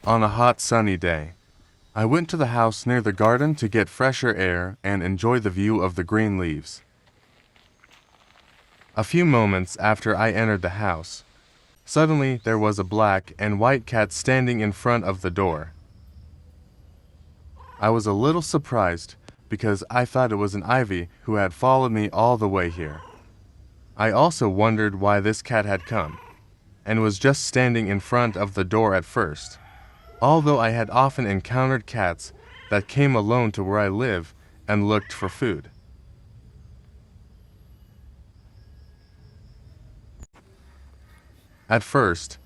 on a hot sunny day. I went to the house near the garden to get fresher air and enjoy the view of the green leaves. A few moments after I entered the house, suddenly there was a black and white cat standing in front of the door. I was a little surprised because I thought it was an ivy who had followed me all the way here. I also wondered why this cat had come, and was just standing in front of the door at first, although I had often encountered cats that came alone to where I live and looked for food. At first,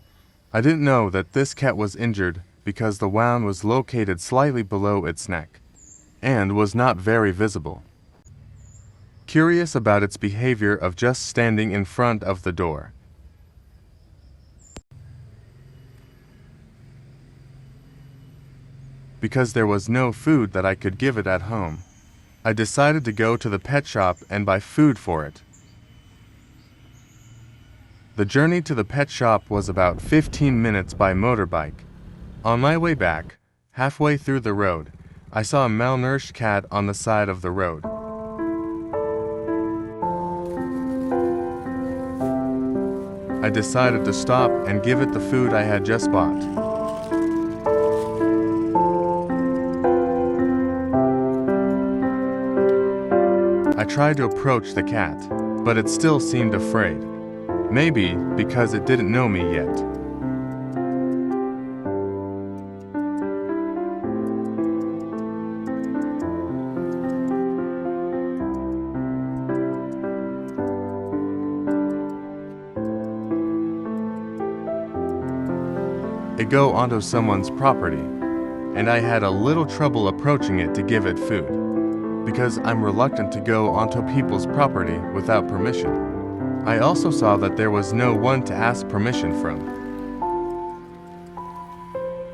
I didn't know that this cat was injured because the wound was located slightly below its neck and was not very visible. Curious about its behavior of just standing in front of the door. Because there was no food that I could give it at home, I decided to go to the pet shop and buy food for it. The journey to the pet shop was about 15 minutes by motorbike. On my way back, halfway through the road, I saw a malnourished cat on the side of the road. I decided to stop and give it the food I had just bought. I tried to approach the cat, but it still seemed afraid. Maybe because it didn't know me yet. It go onto someone's property, and I had a little trouble approaching it to give it food, because I'm reluctant to go onto people's property without permission. I also saw that there was no one to ask permission from.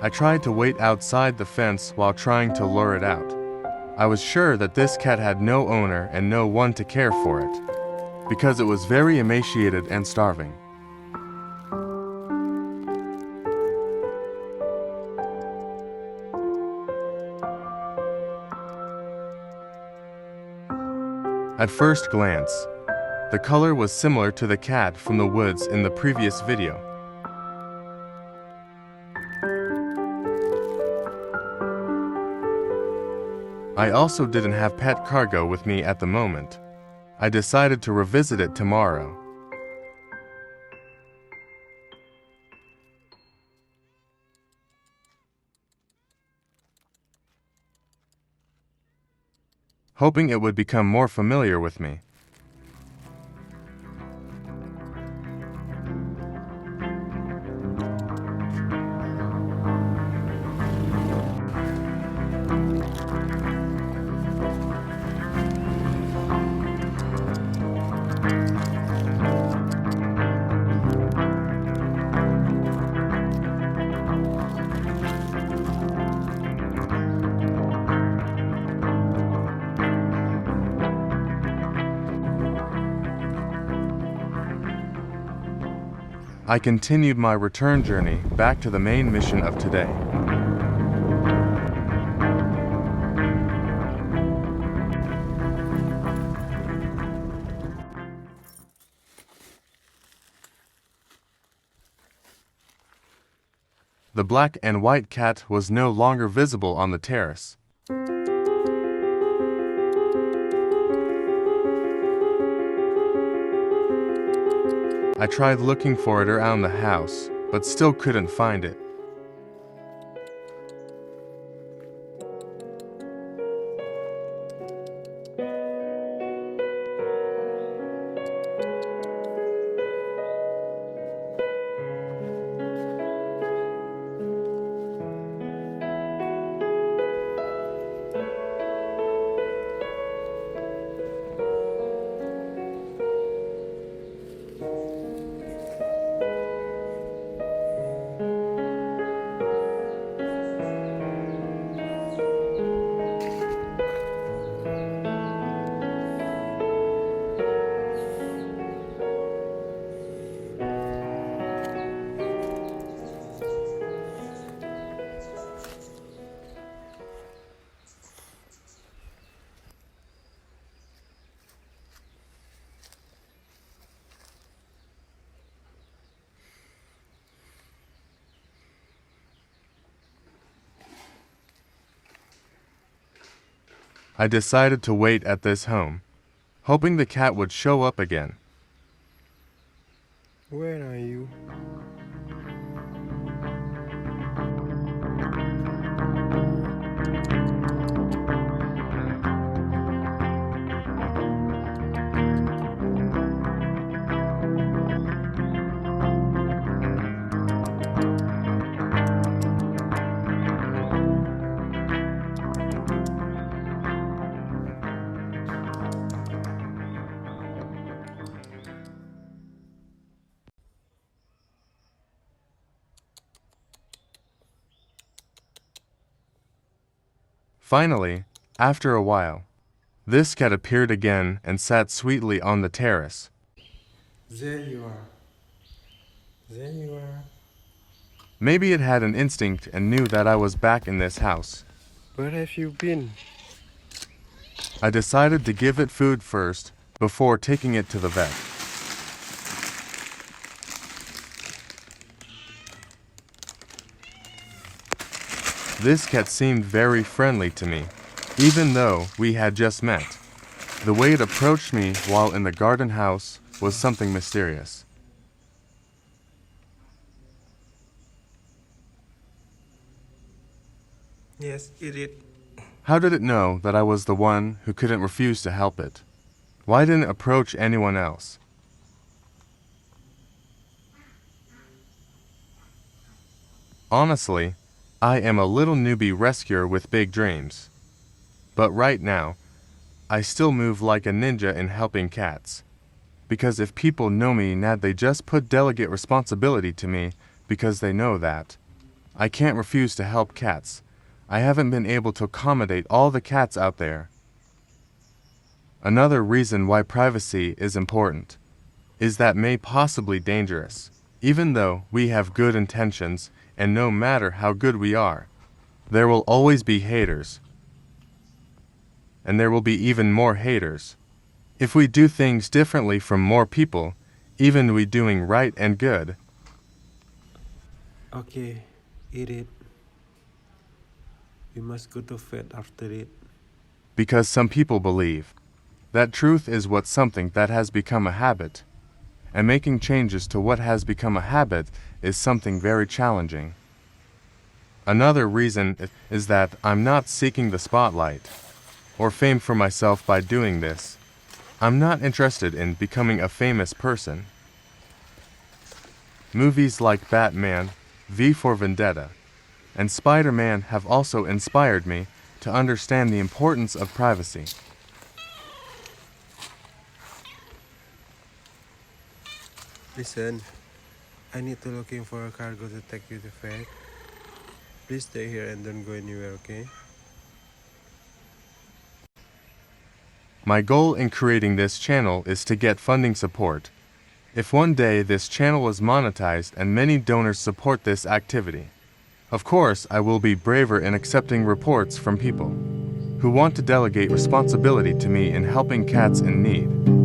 I tried to wait outside the fence while trying to lure it out. I was sure that this cat had no owner and no one to care for it, because it was very emaciated and starving. At first glance, the color was similar to the cat from the woods in the previous video. I also didn't have pet cargo with me at the moment. I decided to revisit it tomorrow. Hoping it would become more familiar with me. I continued my return journey back to the main mission of today. The black and white cat was no longer visible on the terrace. I tried looking for it around the house, but still couldn't find it. I decided to wait at this home, hoping the cat would show up again. Where are you? Finally, after a while, this cat appeared again and sat sweetly on the terrace. There you are. There you are. Maybe it had an instinct and knew that I was back in this house. Where have you been? I decided to give it food first before taking it to the vet. This cat seemed very friendly to me, even though we had just met. The way it approached me while in the garden house was something mysterious. Yes, eat it. How did it know that I was the one who couldn't refuse to help it? Why didn't it approach anyone else? Honestly, I am a little newbie rescuer with big dreams. But right now, I still move like a ninja in helping cats. Because if people know me now, they just put delegate responsibility to me because they know that. I can't refuse to help cats. I haven't been able to accommodate all the cats out there. Another reason why privacy is important is that may possibly dangerous. Even though we have good intentions, and no matter how good we are, there will always be haters. And there will be even more haters. If we do things differently from more people, even we doing right and good. Okay, eat it. We must go to vet after it. Because some people believe that truth is what something that has become a habit, and making changes to what has become a habit is something very challenging. Another reason is that I'm not seeking the spotlight or fame for myself by doing this. I'm not interested in becoming a famous person. Movies like Batman, V for Vendetta, and Spider-Man have also inspired me to understand the importance of privacy. Listen, I need to looking for a cargo to take you to vet. Please stay here and don't go anywhere, okay? My goal in creating this channel is to get funding support. If one day this channel is monetized and many donors support this activity, of course I will be braver in accepting reports from people who want to delegate responsibility to me in helping cats in need.